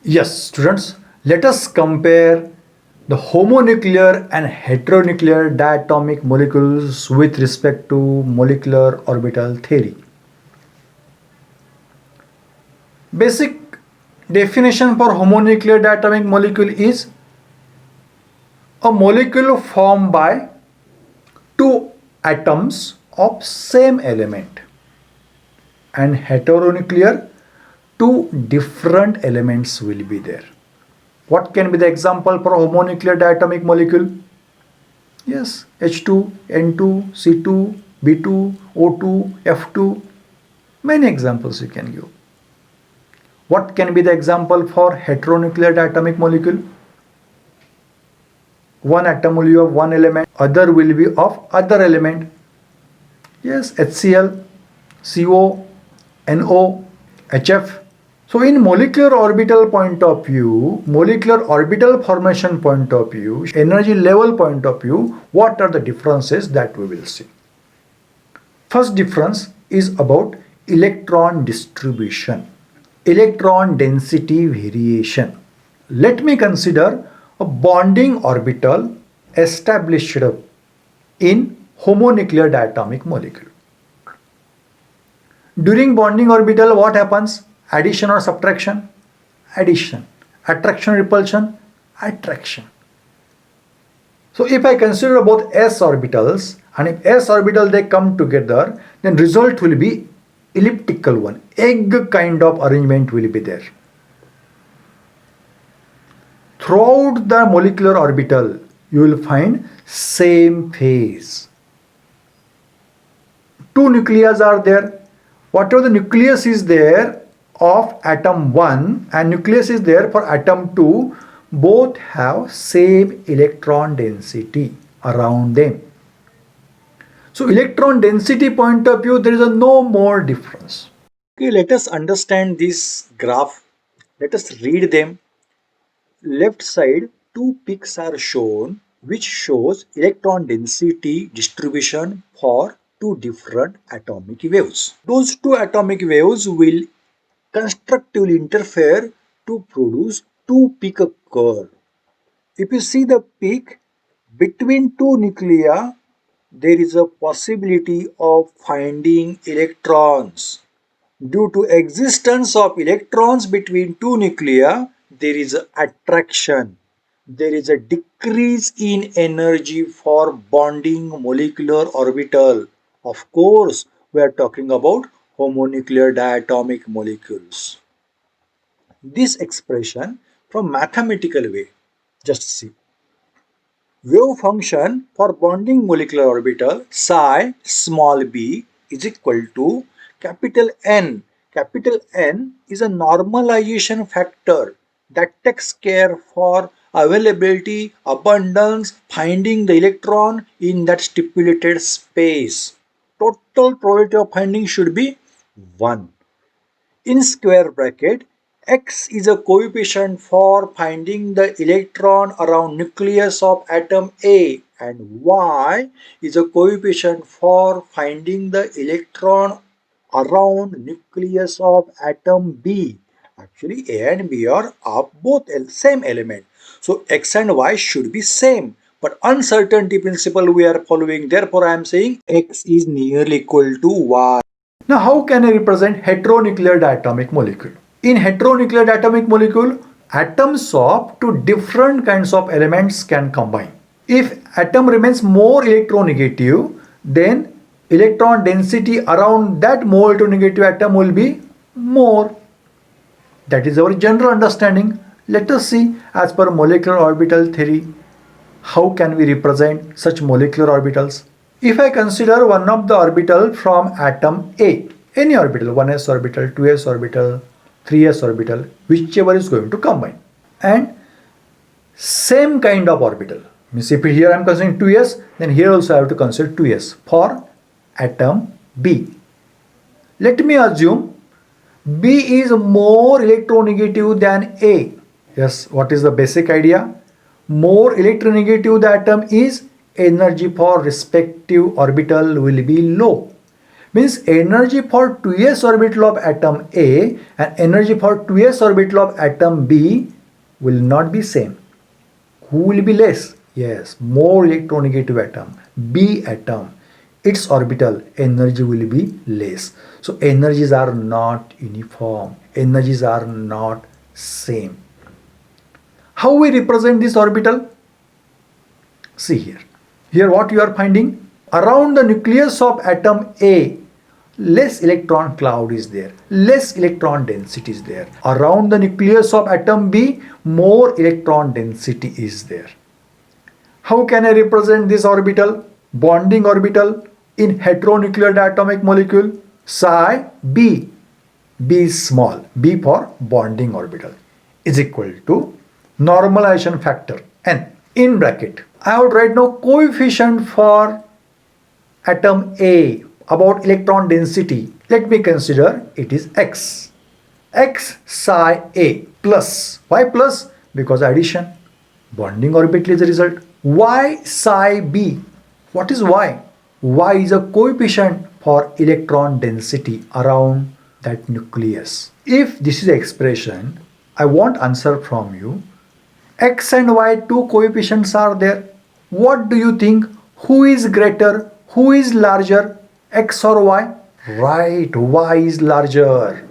Yes, students, let us compare the homonuclear and heteronuclear diatomic molecules with respect to molecular orbital theory. Basic definition for homonuclear diatomic molecule is a molecule formed by two atoms of same element, and heteronuclear, two different elements will be there. What can be the example for homonuclear diatomic molecule? Yes, H2, N2, C2, B2, O2, F2. Many examples you can give. What can be the example for heteronuclear diatomic molecule? One atom will be of one element, other will be of other element. Yes, HCl, CO, NO, HF. So in molecular orbital point of view, molecular orbital formation point of view, energy level point of view, what are the differences that we will see? First difference is about electron distribution, electron density variation. Let me consider a bonding orbital established in homonuclear diatomic molecule. During bonding orbital, what happens? Addition or subtraction? Addition. Attraction, repulsion? Attraction. So if I consider both s orbitals, and if s orbital they come together, then result will be elliptical one. Egg kind of arrangement will be there. Throughout the molecular orbital, you will find same phase. Two nuclei are there. Whatever the nucleus is there of atom 1 and nucleus is there for atom 2, both have same electron density around them. So electron density point of view, there is no more difference. Okay, let us understand this graph. Let us read them. Left side, two peaks are shown, which shows electron density distribution for two different atomic waves. Those two atomic waves will constructively interfere to produce two peak curve. If you see the peak between two nuclei, there is a possibility of finding electrons. Due to existence of electrons between two nuclei, there is an attraction. There is a decrease in energy for bonding molecular orbital. Of course, we are talking about homonuclear diatomic molecules. This expression from mathematical way, just see. Wave function for bonding molecular orbital psi small b is equal to capital N. Capital N is a normalization factor that takes care for availability, abundance, finding the electron in that stipulated space. Total probability of finding should be 1. In square bracket, x is a coefficient for finding the electron around nucleus of atom A, and y is a coefficient for finding the electron around nucleus of atom B. Actually, A and B are of both same element. So x and y should be same. But uncertainty principle we are following. Therefore, I am saying x is nearly equal to y. Now, how can I represent heteronuclear diatomic molecule? In heteronuclear diatomic molecule, atoms of two different kinds of elements can combine. If atom remains more electronegative, then electron density around that more electronegative atom will be more. That is our general understanding. Let us see, as per molecular orbital theory, how can we represent such molecular orbitals? If I consider one of the orbital from atom A, any orbital, 1s orbital, 2s orbital, 3s orbital, whichever is going to combine, and same kind of orbital, means if here I am considering 2s, then here also I have to consider 2s for atom B. Let me assume B is more electronegative than A. Yes, what is the basic idea? More electronegative the atom is, energy for respective orbital will be low. Means energy for 2s orbital of atom A and energy for 2s orbital of atom B will not be same. Who will be less? Yes, more electronegative atom, B atom. Its orbital energy will be less. So energies are not uniform. Energies are not same. How we represent this orbital? See here. Here what you are finding? Around the nucleus of atom A, less electron cloud is there. Less electron density is there. Around the nucleus of atom B, more electron density is there. How can I represent this orbital? Bonding orbital in heteronuclear diatomic molecule. Psi B. B is small. B for bonding orbital is equal to normalization factor N. In bracket, I would write now coefficient for atom A about electron density. Let me consider it is X. X psi A plus. Why plus? Because addition. Bonding orbital is the result. Y psi B. What is Y? Y is a coefficient for electron density around that nucleus. If this is the expression, I want answer from you. X and Y, two coefficients are there. What do you think? Who is greater? Who is larger? X or Y? Right, Y is larger.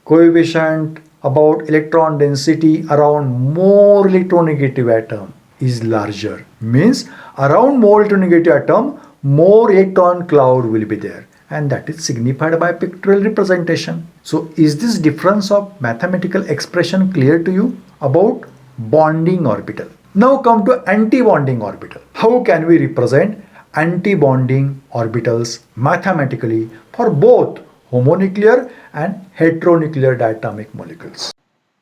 Coefficient about electron density around more electronegative atom is larger. Means around more electronegative atom, more electron cloud will be there. And that is signified by pictorial representation. So is this difference of mathematical expression clear to you about bonding orbital? Now come to antibonding orbital. How can we represent antibonding orbitals mathematically for both homonuclear and heteronuclear diatomic molecules?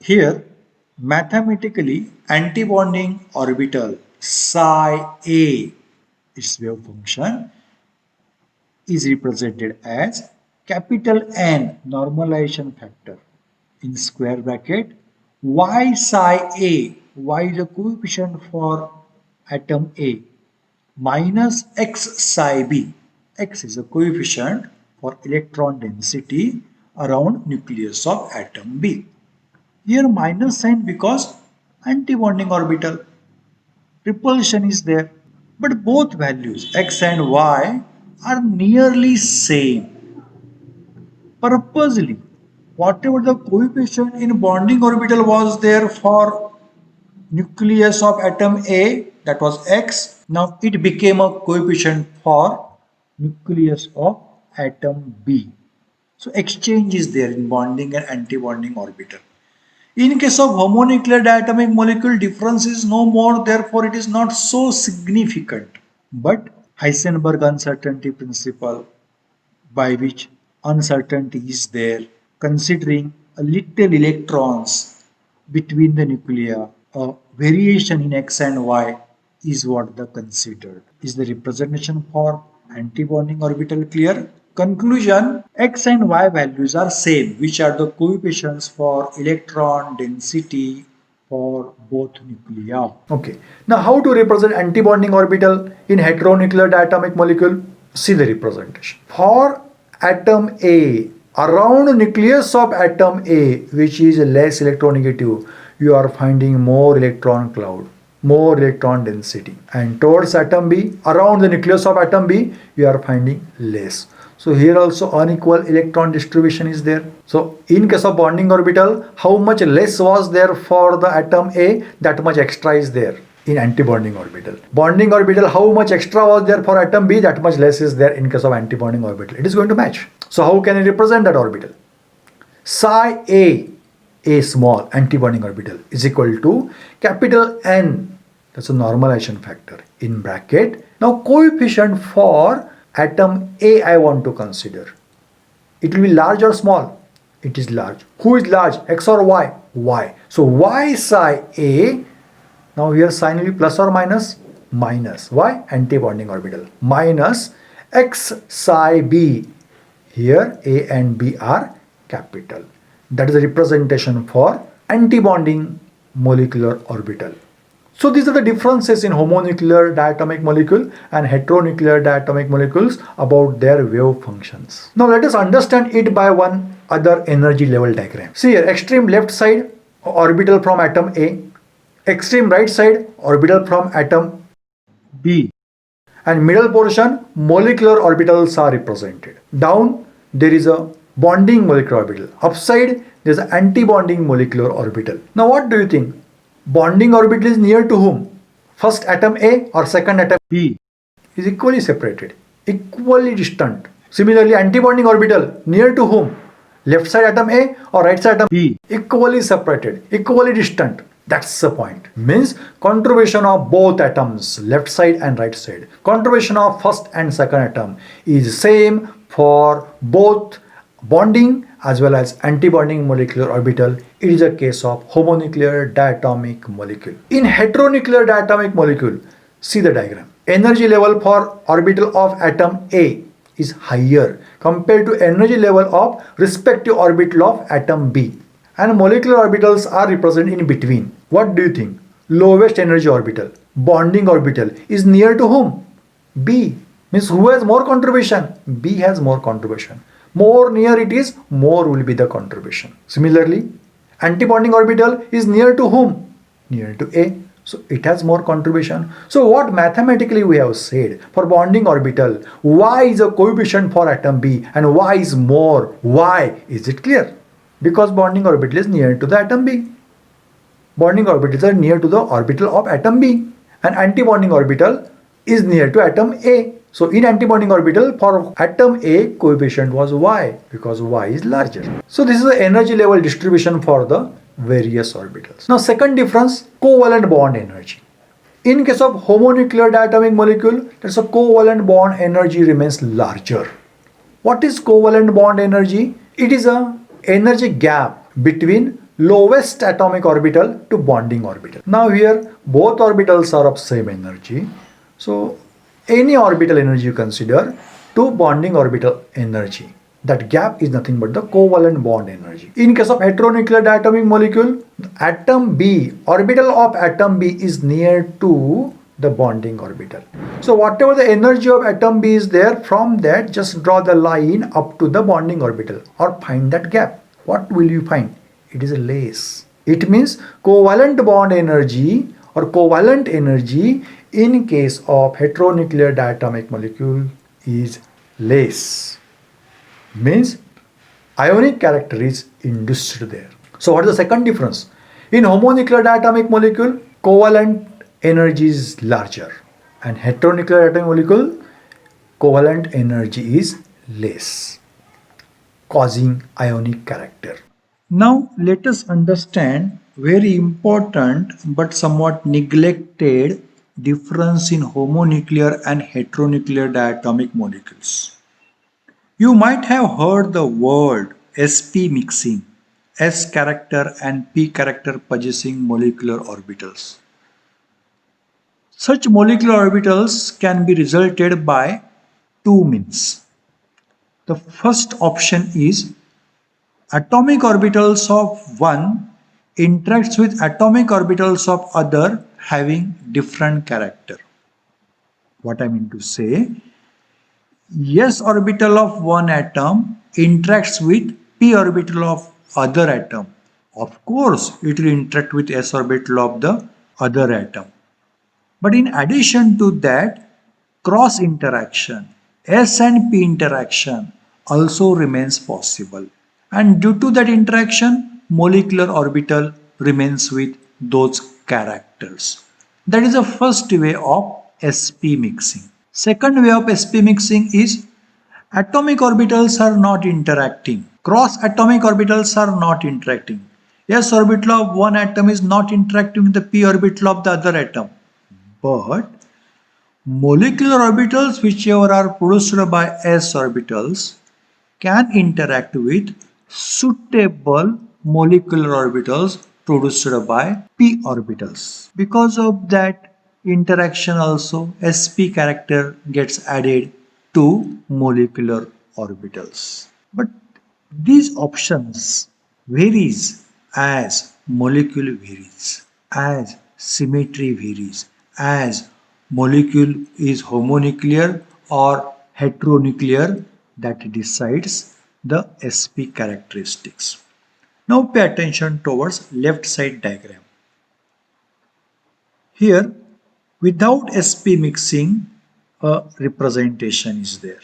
Here, mathematically, antibonding orbital psi A, its wave function, is represented as capital N normalization factor in square bracket Y psi A. Y is a coefficient for atom A minus X psi B. X is a coefficient for electron density around nucleus of atom B. Here minus sign because antibonding orbital. Repulsion is there. But both values X and Y are nearly same. Purposely, whatever the coefficient in bonding orbital was there for nucleus of atom A, that was X. Now it became a coefficient for nucleus of atom B. So exchange is there in bonding and antibonding orbital. In case of homonuclear diatomic molecule, difference is no more, therefore it is not so significant. But Heisenberg uncertainty principle, by which uncertainty is there, considering a little electrons between the nuclei, a variation in X and Y is what the considered. Is the representation for antibonding orbital clear? Conclusion, X and Y values are same, which are the coefficients for electron density for both nuclei. Okay. Now how to represent antibonding orbital in heteronuclear diatomic molecule? See the representation. For atom A, around nucleus of atom A, which is less electronegative, you are finding more electron cloud, more electron density. And towards atom B, around the nucleus of atom B, you are finding less. So here also unequal electron distribution is there. So in case of bonding orbital, how much less was there for the atom A, that much extra is there in antibonding orbital. Bonding orbital, how much extra was there for atom B, that much less is there in case of antibonding orbital. It is going to match. So how can I represent that orbital? Psi A small, antibonding orbital, is equal to capital N, that's a normalization factor, in bracket. Now coefficient for atom A I want to consider. It will be large or small? It is large. Who is large? X or Y? Y. So Y psi A, now here sign will be plus or minus? Minus. Why? Antibonding orbital. Minus X psi B. Here A and B are capital. That is the representation for antibonding molecular orbital. So these are the differences in homonuclear diatomic molecule and heteronuclear diatomic molecules about their wave functions. Now let us understand it by one other energy level diagram. See here, extreme left side orbital from atom A, extreme right side orbital from atom B, and middle portion molecular orbitals are represented. Down there is a bonding molecular orbital. Upside there is an anti-bonding molecular orbital. Now what do you think? Bonding orbital is near to whom? First atom A or second atom B? Is equally separated, equally distant. Similarly, antibonding orbital near to whom? Left side atom A or right side atom B? Equally separated, equally distant. That's the point. Means contribution of both atoms, left side and right side. Contribution of first and second atom is same for both bonding as well as antibonding molecular orbital. It is a case of homonuclear diatomic molecule. In heteronuclear diatomic molecule, see the diagram. Energy level for orbital of atom A is higher compared to energy level of respective orbital of atom B. And molecular orbitals are represented in between. What do you think? Lowest energy orbital, bonding orbital is near to whom? B. Means who has more contribution? B has more contribution. More near it is, more will be the contribution. Similarly, antibonding orbital is near to whom? Near to A. So it has more contribution. So what mathematically we have said for bonding orbital, Y is a coefficient for atom B and Y is more. Why? Is it clear? Because bonding orbital is near to the atom B. Bonding orbitals are near to the orbital of atom B and antibonding orbital is near to atom A. So in antibonding orbital for atom A coefficient was Y because Y is larger. So this is the energy level distribution for the various orbitals. Now second difference, covalent bond energy. In case of homonuclear diatomic molecule, there's a covalent bond energy remains larger. What is covalent bond energy? It is a energy gap between lowest atomic orbital to bonding orbital. Now here both orbitals are of same energy. So any orbital energy you consider to bonding orbital energy, that gap is nothing but the covalent bond energy. In case of heteronuclear diatomic molecule, atom B, orbital of atom B is near to the bonding orbital. So whatever the energy of atom B is there, from that just draw the line up to the bonding orbital or find that gap. What will you find? It is less. It means covalent bond energy or covalent energy in case of heteronuclear diatomic molecule is less. Means ionic character is induced there. So what is the second difference? In homonuclear diatomic molecule, covalent energy is larger and heteronuclear diatomic molecule, covalent energy is less, causing ionic character. Now let us understand very important but somewhat neglected difference in homonuclear and heteronuclear diatomic molecules. You might have heard the word sp mixing, s character and p character possessing molecular orbitals. Such molecular orbitals can be resulted by two means. The first option is atomic orbitals of one interacts with atomic orbitals of other having different character. What I mean to say, s orbital of one atom interacts with p orbital of other atom. Of course, it will interact with s orbital of the other atom. But in addition to that, cross interaction, s and p interaction also remains possible. And due to that interaction, molecular orbital remains with those characters. That is the first way of sp mixing. Second way of sp mixing is atomic orbitals are not interacting. Cross atomic orbitals are not interacting. S orbital of one atom is not interacting with the p orbital of the other atom. But molecular orbitals whichever are produced by s orbitals can interact with suitable molecular orbitals produced by p orbitals. Because of that interaction also sp character gets added to molecular orbitals. But these options varies as molecule varies, as symmetry varies as molecule is homonuclear or heteronuclear, that decides the sp characteristics. Now pay attention towards left side diagram. Here, without sp mixing, a representation is there.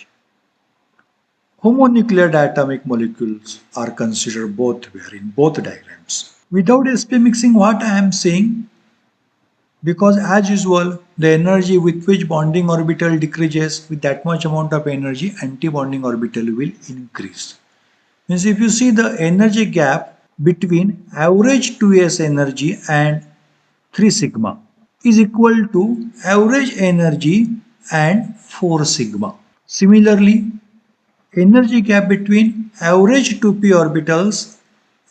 Homonuclear diatomic molecules are considered both here in both diagrams. Without sp mixing, what I am saying, because as usual the energy with which bonding orbital decreases, with that much amount of energy antibonding orbital will increase. Means if you see the energy gap between average 2s energy and 3 sigma is equal to average energy and 4 sigma. Similarly, energy gap between average 2p orbitals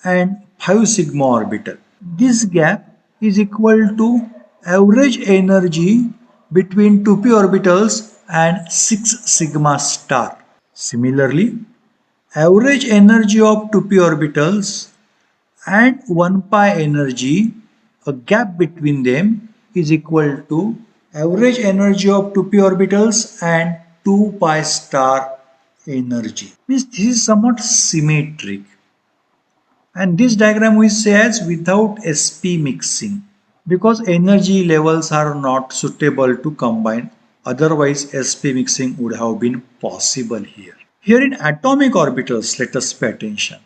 and 5 sigma orbital. This gap is equal to average energy between 2p orbitals and 6 sigma star. Similarly, average energy of 2p orbitals and 1 pi energy, a gap between them is equal to average energy of 2p orbitals and 2 pi star energy. Means this is somewhat symmetric. And this diagram we say as without sp mixing, because energy levels are not suitable to combine, otherwise sp mixing would have been possible here. Here in atomic orbitals, let us pay attention.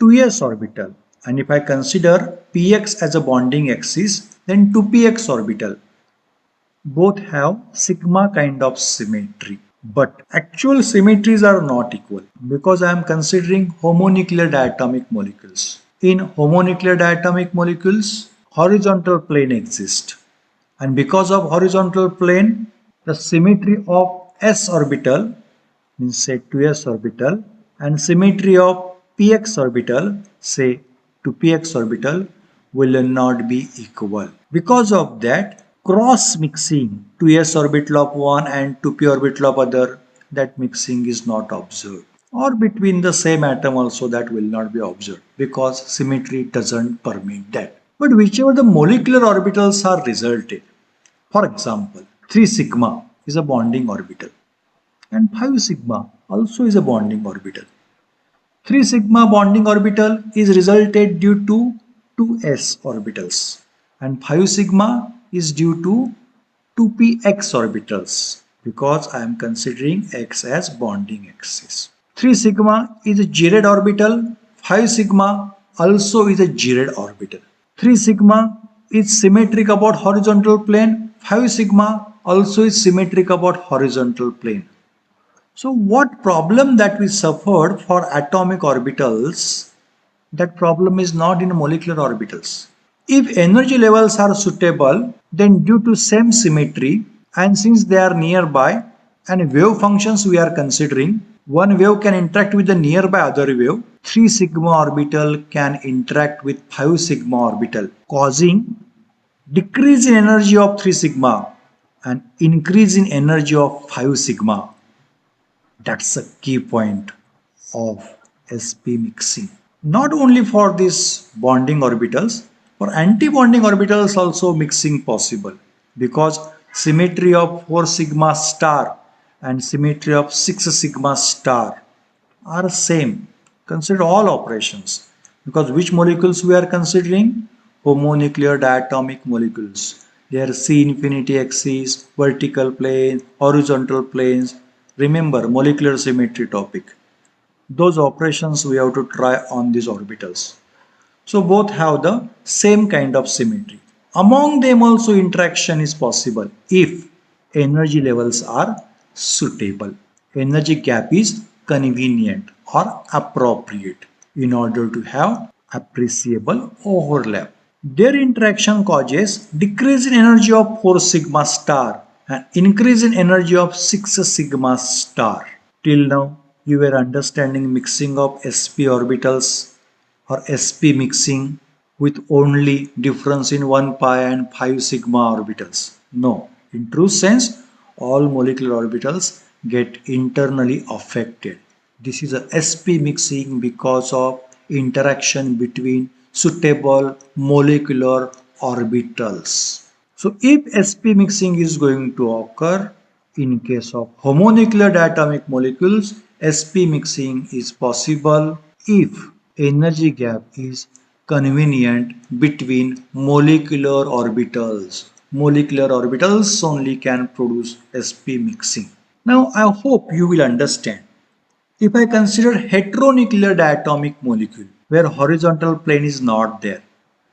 2s orbital, and if I consider px as a bonding axis, then 2px orbital, both have sigma kind of symmetry. But actual symmetries are not equal because I am considering homonuclear diatomic molecules. In homonuclear diatomic molecules, horizontal plane exists. And because of horizontal plane, the symmetry of s orbital, means say 2s orbital, and symmetry of px orbital, say 2px orbital, will not be equal. Because of that, cross mixing 2s orbital of one and 2p orbital of other, that mixing is not observed. Or between the same atom also, that will not be observed because symmetry doesn't permit that. But whichever the molecular orbitals are resulted, for example 3 sigma is a bonding orbital and 5 sigma also is a bonding orbital. 3 sigma bonding orbital is resulted due to 2s orbitals and 5 sigma is due to 2px orbitals because I am considering x as bonding axis. 3 sigma is a G-red orbital, 5 sigma also is a G-red orbital. 3 sigma is symmetric about horizontal plane, 5 sigma also is symmetric about horizontal plane. So what problem that we suffered for atomic orbitals, that problem is not in molecular orbitals. If energy levels are suitable, then due to same symmetry and since they are nearby and wave functions we are considering, one wave can interact with the nearby other wave, 3 sigma orbital can interact with 5 sigma orbital, causing decrease in energy of 3 sigma and increase in energy of 5 sigma. That's a key point of sp mixing. Not only for these bonding orbitals, for anti-bonding orbitals also mixing possible because symmetry of 4 sigma star and symmetry of 6 sigma star are same. Consider all operations because which molecules we are considering? Homonuclear diatomic molecules. Their C infinity axis, vertical plane, horizontal planes. Remember molecular symmetry topic. Those operations we have to try on these orbitals. So both have the same kind of symmetry. Among them also interaction is possible if energy levels are suitable. Energy gap is convenient or appropriate in order to have appreciable overlap. Their interaction causes decrease in energy of 4 sigma star and increase in energy of 6 sigma star. Till now, you were understanding mixing of sp orbitals or sp mixing with only difference in 1 pi and 5 sigma orbitals. No, in true sense, all molecular orbitals get internally affected. This is a sp mixing because of interaction between suitable molecular orbitals. So if sp mixing is going to occur in case of homonuclear diatomic molecules, sp mixing is possible if energy gap is convenient between molecular orbitals. Molecular orbitals only can produce sp mixing. Now I hope you will understand. If I consider heteronuclear diatomic molecule where horizontal plane is not there,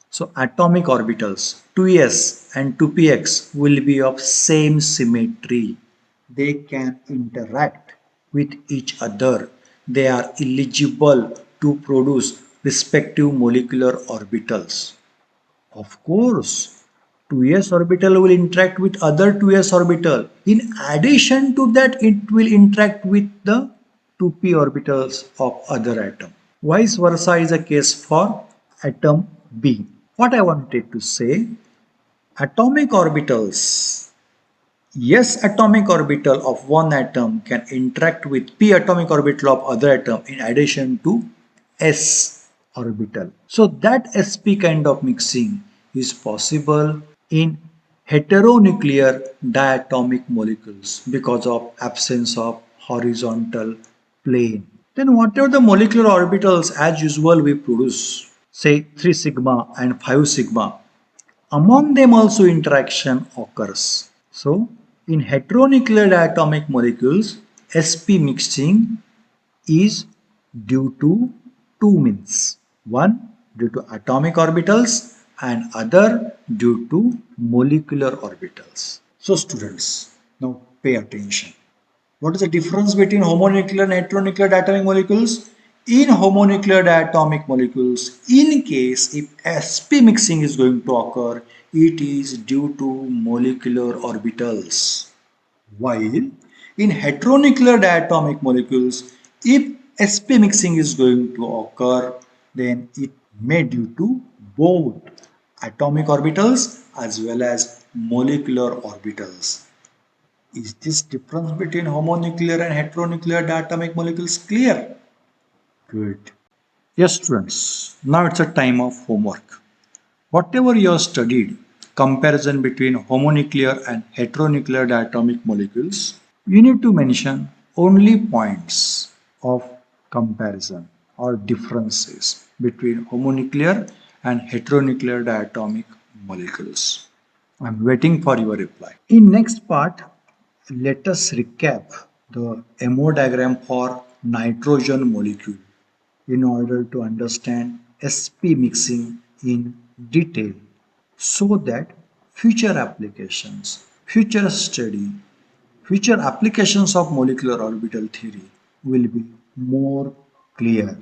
so atomic orbitals 2s and 2px will be of same symmetry. They can interact with each other. They are eligible to produce respective molecular orbitals. Of course, 2s orbital will interact with other 2s orbital. In addition to that, it will interact with the 2p orbitals of other atom. Vice versa is a case for atom B. What I wanted to say, atomic orbitals. Yes, atomic orbital of one atom can interact with p atomic orbital of other atom in addition to s orbital. So that sp kind of mixing is possible in heteronuclear diatomic molecules because of absence of horizontal plane. Then whatever the molecular orbitals as usual we produce, say 3 sigma and 5 sigma, among them also interaction occurs. So in heteronuclear diatomic molecules, sp mixing is due to two means. One due to atomic orbitals and other due to molecular orbitals. So students, now pay attention. What is the difference between homonuclear and heteronuclear diatomic molecules? In homonuclear diatomic molecules, in case if sp mixing is going to occur, it is due to molecular orbitals. While in heteronuclear diatomic molecules, if sp mixing is going to occur, then it may due to both atomic orbitals as well as molecular orbitals. Is this difference between homonuclear and heteronuclear diatomic molecules clear? Good. Yes, students. Now it's a time of homework. Whatever you have studied, comparison between homonuclear and heteronuclear diatomic molecules, you need to mention only points of comparison or differences between homonuclear and heteronuclear diatomic molecules. I'm waiting for your reply. In next part, let us recap the MO diagram for nitrogen molecule in order to understand sp mixing in detail so that future applications, future study, future applications of molecular orbital theory will be more clear.